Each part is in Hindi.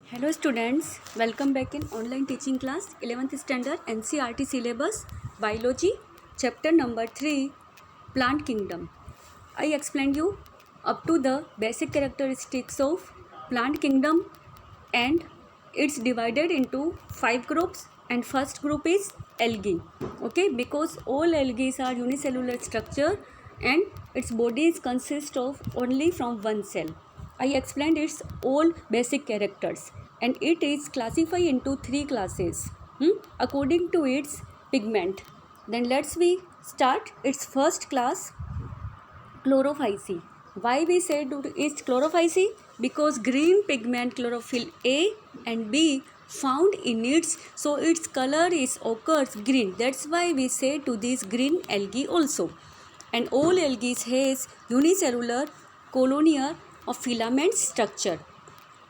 Hello students, welcome back in online teaching class 11th standard NCERT syllabus biology chapter number 3 plant kingdom. I explained you up to the basic characteristics of plant kingdom and it's divided into 5 groups and first group is algae. Okay, because all algae are unicellular structure and its bodies consist of only from one cell. I explained its all basic characters and it is classified into 3 classes according to its pigment. Then let's we start its first class, chlorophyce. Why we said it's chlorophyce? Because green pigment chlorophyll A and B found in its, so its color is occurs green. That's why we say to this green algae also. And all algae has unicellular colonial or filament structure.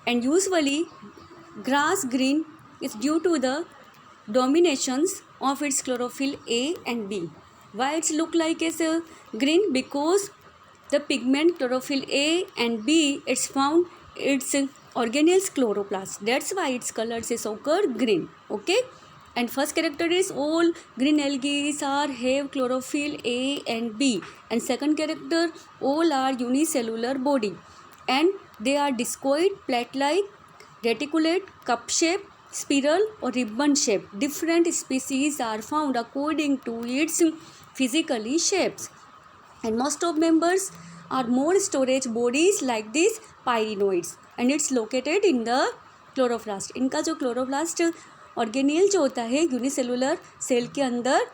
And usually grass green is due to the dominations of its chlorophyll A and B. Why it's look like as a green? Because the pigment chlorophyll A and B it's found its organelles chloroplast. That's why its colors is occur green. Okay. And first character is all green algae are have chlorophyll A and B. And second character all are unicellular body. And they are discoid, plate-like, reticulate, cup-shaped, spiral or ribbon shape. Different species are found according to its physically shapes. And most of members are more storage bodies like these pyrenoids and it's located in the chloroplast. इनका जो chloroplast ऑर्गेनियल जो होता है यूनिसेलुलर सेल के अंदर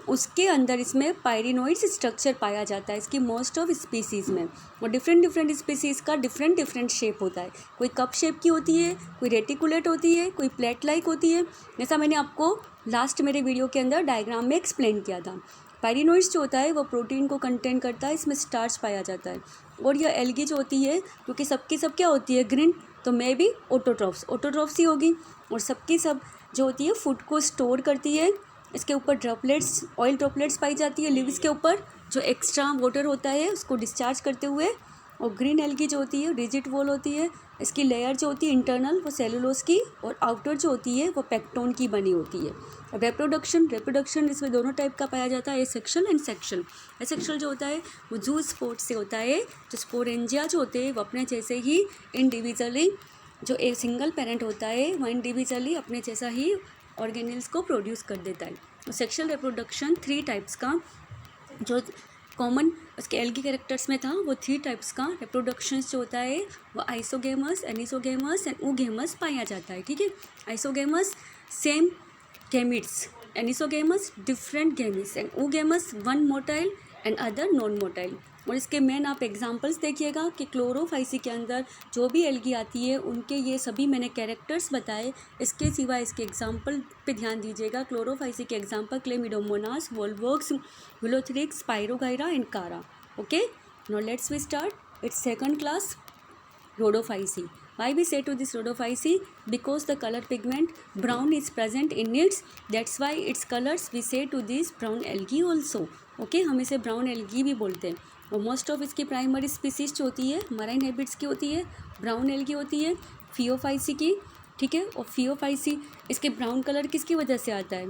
उसके अंदर इसमें पायरिनोइड्स स्ट्रक्चर पाया जाता है इसकी मोस्ट ऑफ स्पीसीज़ में. और डिफरेंट स्पीसीज़ का डिफरेंट शेप होता है. कोई कप शेप की होती है, कोई रेटिकुलेट होती है, कोई प्लेट लाइक होती है. जैसा मैंने आपको लास्ट मेरे वीडियो के अंदर डायग्राम में एक्सप्लेन किया था. पायरिनोइड्स जो होता है वो प्रोटीन को कंटेन करता है, इसमें स्टार्च पाया जाता है. और यह एल्गी जो होती है क्योंकि सबकी सब क्या होती है ग्रीन, तो मे भी ऑटोट्रॉफ्स ही होगी. और सबकी सब जो होती है फूड को स्टोर करती है. इसके ऊपर ड्रॉपलेट्स ऑयल ड्रॉपलेट्स पाई जाती है लीव्स के ऊपर जो एक्स्ट्रा वाटर होता है उसको डिस्चार्ज करते हुए. और ग्रीन एल्गी जो होती है रिजिड वॉल होती है. इसकी लेयर जो होती है इंटरनल वो सेलुलोज की और आउटर जो होती है वो पेक्टोन की बनी होती है. अब रिप्रोडक्शन इसमें दोनों टाइप का पाया जाता है, एसेक्शुअल एंड सेक्शुअल. एसेक्शुअल जो होता है वो जू स्पोर्ट से होता है. जो स्पोरेंजिया जो होते हैं वो अपने जैसे ही इंडिविजुअली जो एक सिंगल पेरेंट होता है वो इंडिविजुअली अपने जैसा ही ऑर्गेनिल्स को प्रोड्यूस कर देता है. सेक्शुअल रिप्रोडक्शन 3 टाइप्स का जो कॉमन उसके एल्गी कैरेक्टर्स में था वो 3 टाइप्स का रिप्रोडक्शंस जो होता है वो आइसोगेमस, एनिसोगेमस एंड ऊगेमस पाया जाता है. ठीक है. Isogamous same gametes, anisogamous different gametes and oogamous one motile and other non motile. और इसके मेन आप एग्जांपल्स देखिएगा कि क्लोरोफाइसी के अंदर जो भी एल्गी आती है उनके ये सभी मैंने कैरेक्टर्स बताए. इसके सिवा इसके एग्जांपल पे ध्यान दीजिएगा. क्लोरोफाइसी के example Chlamydomonas, Volvox, Ulothrix, Spirogyra and Chara. Okay. Now let's we start its second class, rhodophyce. Why we say to this rhodophyce? Because the color pigment brown is present in its, that's why its colors we say to this brown algae also. Okay, हम इसे brown algae भी बोलते हैं. और मोस्ट ऑफ इसकी प्राइमरी स्पीसीज जो होती है मराइन हैबिट्स की होती है, ब्राउन एल्गी होती है, फियोफाइसी की. ठीक है. और फियोफाइसी इसके ब्राउन कलर किसकी वजह से आता है?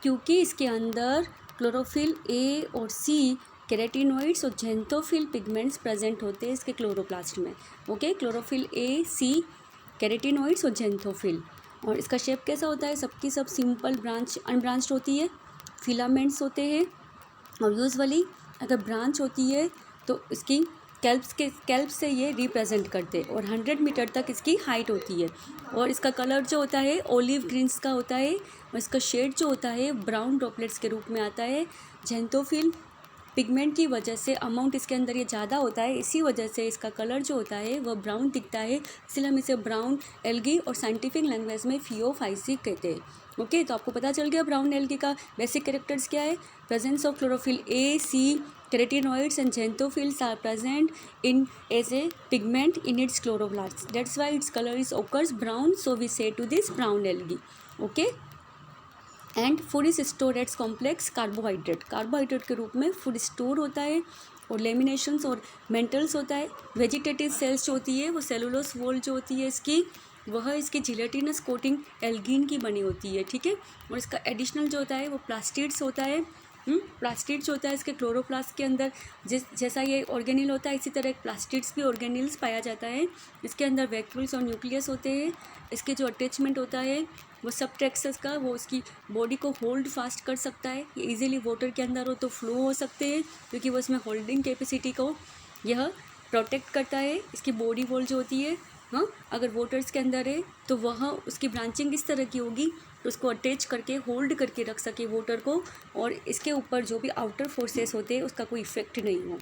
क्योंकि इसके अंदर क्लोरोफिल ए और सी केराटिनोइड्स और जेंथोफिल पिगमेंट्स प्रेजेंट होते हैं इसके क्लोरोप्लास्ट में. ओके. क्लोरोफिल ए, सी, केराटिनोइड्स और जेंथोफिल. और इसका शेप कैसा होता है? सबकी सब सिंपल ब्रांच अनब्रांच्ड होती है, फिलामेंट्स होते हैं. और यूजुअली अगर ब्रांच होती है तो इसकी कैल्प से ये रिप्रेजेंट करते हैं. और 100 मीटर तक इसकी हाइट होती है. और इसका कलर जो होता है ओलिव ग्रीन्स का होता है. और इसका शेड जो होता है ब्राउन ड्रॉपलेट्स के रूप में आता है. जेंथोफिल पिगमेंट की वजह से अमाउंट इसके अंदर ये ज़्यादा होता है, इसी वजह से इसका कलर जो होता है वह ब्राउन दिखता है. इसलिए हम इसे ब्राउन एल्गी और साइंटिफिक लैंग्वेज में फियोफाइसी कहते हैं. ओके. तो आपको पता चल गया ब्राउन एल्गी का बेसिक कैरेक्टर्स क्या है. Presence of chlorophyll A, C, carotenoids and xanthophylls are present in as a pigment in its chloroplast. That's why its colour is occurs brown, so we say to this brown algae. Okay. And food is store as complex carbohydrate के रूप में फूड स्टोर होता है. और लेमिनेशंस और मेंटल्स होता है. वेजिटेटिव सेल्स जो होती है वो सेलुलोस वॉल जो होती है इसकी वह इसकी जिलेटिनस कोटिंग एल्गीन की बनी होती है, ठीक है। और इसका एडिशनल जो होता है वो प्लास्टिड्स होता है। प्लास्टिड्स होता है इसके क्लोरोप्लास्ट के अंदर। जैसा ये ऑर्गेनिल होता है इसी तरह एक प्लास्टिड्स भी ऑर्गेनिल्स पाया जाता है। इसके अंदर वैक्यूल्स और न्यूक्लियस होते हैं। इसके जो अटैचमेंट होता है वो सबटेक्सस का, वो उसकी बॉडी को होल्ड फास्ट कर सकता है। ये इजीली वाटर के अंदर हो तो फ्लो हो सकते हैं, क्योंकि वो इसमें होल्डिंग कैपेसिटी को यह प्रोटेक्ट करता है। इसकी बॉडी वॉल जो होती है, हाँ, अगर वाटर्स के अंदर है तो वह उसकी ब्रांचिंग इस तरह की होगी तो उसको अटैच करके होल्ड करके रख सके वाटर को, और इसके ऊपर जो भी आउटर फोर्सेस होते हैं उसका कोई इफेक्ट नहीं हो।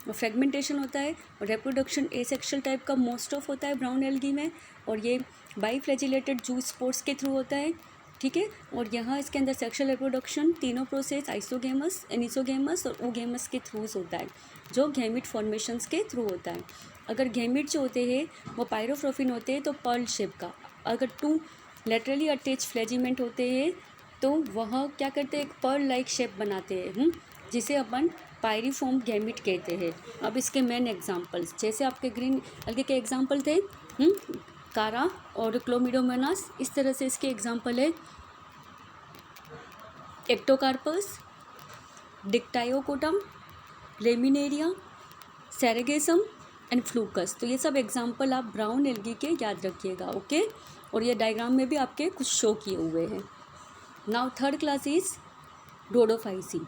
और फ्रेगमेंटेशन होता है और रिप्रोडक्शन एसेक्सुअल टाइप का मोस्ट ऑफ होता है ब्राउन एल्गी में, और ये बाईफ्लैजिलेटेड जूस स्पोर्स के थ्रू होता है, ठीक है। और यहाँ इसके अंदर सेक्सुअल रिप्रोडक्शन तीनों प्रोसेस आइसोगेमस, एनिसोगेमस और ओगेमस के थ्रू होता है, जो गैमिट फॉर्मेशंस के थ्रू होता है। अगर गैमिट जो होते हैं वो पायरोफ्रोफिन होते हैं तो पर्ल शेप का। अगर 2 लेटरली अटैच फ्लैजिमेंट होते हैं तो वह क्या करते हैं, एक पर्ल लाइक शेप बनाते हैं, जिसे अपन पायरिफॉर्म गैमिट कहते हैं। अब इसके मेन एग्जांपल्स, जैसे आपके ग्रीन एल्गी के एग्जांपल थे कारा और क्लोमिडोमोनास, इस तरह से इसके एग्जांपल है एक्टोकार्पस, डिक्टायोकोटम, लेमिनेरिया, सेरेगेसम एंड फ्लूकस। तो ये सब एग्जांपल आप ब्राउन एल्गी के याद रखिएगा, ओके। और ये डायग्राम में भी आपके कुछ शो किए हुए हैं। Now third class is Rhodophyceae.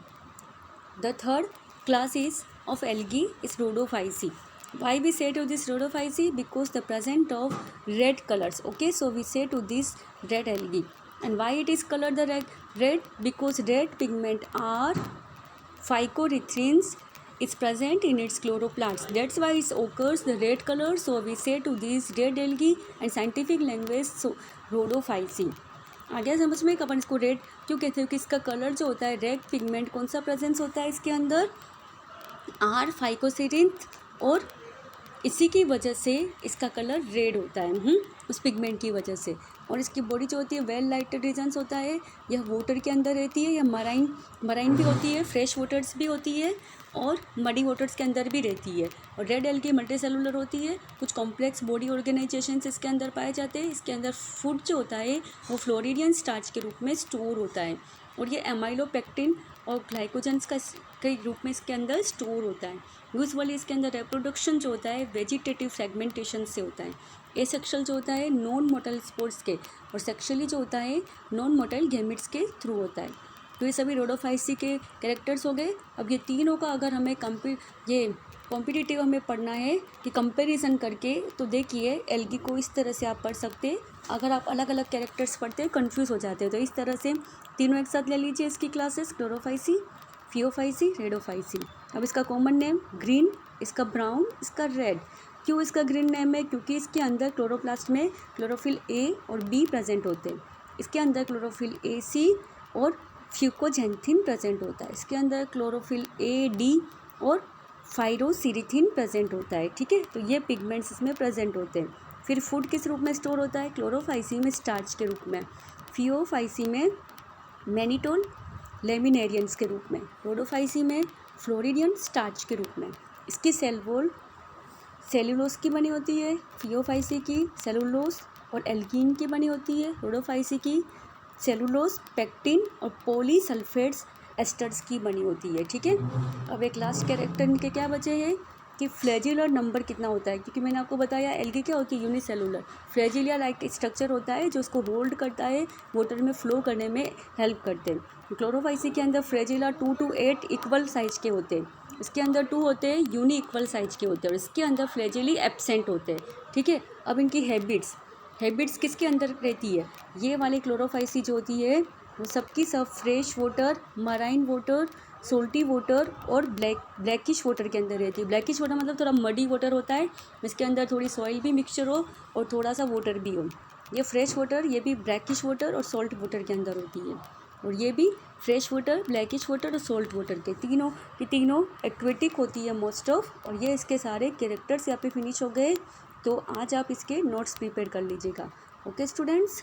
The third class is of algae is Rhodophyceae. Why we say to this Rhodophyceae? Because the presence of red colors. Okay, so we say to this red algae. And why it is colored the red? Because red pigment are phycoerythrins is present in its chloroplasts. That's why it occurs the red color. So we say to these red algae and scientific language so Rhodophyceae. आ गया समझ में? अपन इसको रेड क्यों कहते हैं? कि इसका कलर जो होता है रेड पिगमेंट कौन सा प्रेजेंस होता है इसके अंदर, आर फाइकोसिरिंथ, और इसी की वजह से इसका कलर रेड होता है उस पिगमेंट की वजह से। और इसकी बॉडी जो होती है वेल लाइटेड रीजन्स होता है, यह वाटर के अंदर रहती है, यह मराइन भी होती है, फ्रेश वाटर्स भी होती है और मडी वाटर्स के अंदर भी रहती है। और रेड एल्गी मल्टी सेलुलर होती है, कुछ कॉम्प्लेक्स बॉडी ऑर्गेनाइजेशंस इसके अंदर पाए जाते हैं। इसके अंदर फूड जो होता है वो फ्लोरिडियन स्टार्च के रूप में स्टोर होता है, और ये एमाइलोपेक्टिन और ग्लाइकोजन्स के रूप में इसके अंदर स्टोर होता है। यूजुअली इसके अंदर रिप्रोडक्शन जो होता है वेजिटेटिव फ्रेगमेंटेशन से होता है। एसेक्सुअल जो होता है नॉन मोटाइल स्पोर्स के, और सेक्सुअली जो होता है नॉन मोटाइल गैमेट्स के थ्रू होता है। तो ये सभी रोडोफाइसी के कैरेक्टर्स हो गए। अब ये तीनों का अगर हमें कॉम्पिटिटिव हमें पढ़ना है कि कंपैरिजन करके, तो देखिए एल्गी को इस तरह से आप पढ़ सकते हैं। अगर आप अलग अलग कैरेक्टर्स पढ़ते हैं कंफ्यूज हो जाते हैं, तो इस तरह से तीनों एक साथ ले लीजिए इसकी क्लासेस, क्लोरोफाइसी, फियोफाइसी, रेडोफाइसी। अब इसका कॉमन नेम ग्रीन, इसका ब्राउन, इसका रेड। क्यों इसका ग्रीन नेम है? क्योंकि इसके अंदर क्लोरोप्लास्ट में क्लोरोफिल ए और बी प्रेजेंट होते हैं। इसके अंदर क्लोरोफिल ए सी और फ्यूकोजेंथिन प्रेजेंट होता है। इसके अंदर क्लोरोफिल ए डी और फाइरोसिरिथिन प्रेजेंट होता है, ठीक है। तो ये पिगमेंट्स इसमें प्रेजेंट होते हैं। फिर फूड किस रूप में स्टोर होता है? क्लोरोफाइसी में स्टार्च के रूप में, फियोफाइसी में मैनिटोल लेमिनेरियंस के रूप में, रोडोफाइसी में फ्लोरिडियन स्टार्च के रूप में। इसकी सेल वॉल सेलुलोस की बनी होती है, फियोफाइसी की सेलुलोस और एल्गीन की बनी होती है, रोडोफाइसी की सेलुलोस, पेक्टिन और पॉलीसल्फेट्स एस्टर्स की बनी होती है, ठीक है। अब एक लास्ट कैरेक्टर इनके क्या बचे हैं कि फ्लैजिलर नंबर कितना होता है, क्योंकि मैंने आपको बताया एल्गी क्या होती है, यूनिसेलुलर। फ्लैजिलिया लाइक स्ट्रक्चर होता है जो उसको होल्ड करता है, वाटर में फ्लो करने में हेल्प करते हैं। क्लोरोफाइसी के अंदर फ्लैजिला 2 to 8 इक्वल साइज के होते हैं, इसके अंदर 2 होते हैं यूनी इक्वल साइज के होते हैं, और इसके अंदर फ्लैजिली एब्सेंट होते हैं, ठीक है। अब इनकी हैबिट्स किसके अंदर रहती है? ये वाली क्लोरोफाइसी जो होती है वो सबकी सब fresh water, marine water, salty water और ब्लैकिश वाटर के अंदर रहती है। ब्लैकिश वाटर मतलब थोड़ा मडी वाटर होता है, इसके अंदर थोड़ी सॉइल भी मिक्सचर हो और थोड़ा सा वाटर भी हो। ये फ्रेश वाटर, ये भी ब्लैकिश वाटर और सॉल्ट वाटर के अंदर होती है, और ये भी फ्रेश वाटर, ब्लैकिश वाटर और सॉल्ट वाटर के तीनों एक्वेटिक होती है मोस्ट ऑफ। और ये इसके सारे कैरेक्टर्स यहाँ पे फिनिश हो गए। तो आज आप इसके नोट्स प्रिपेयर कर लीजिएगा। Okay students.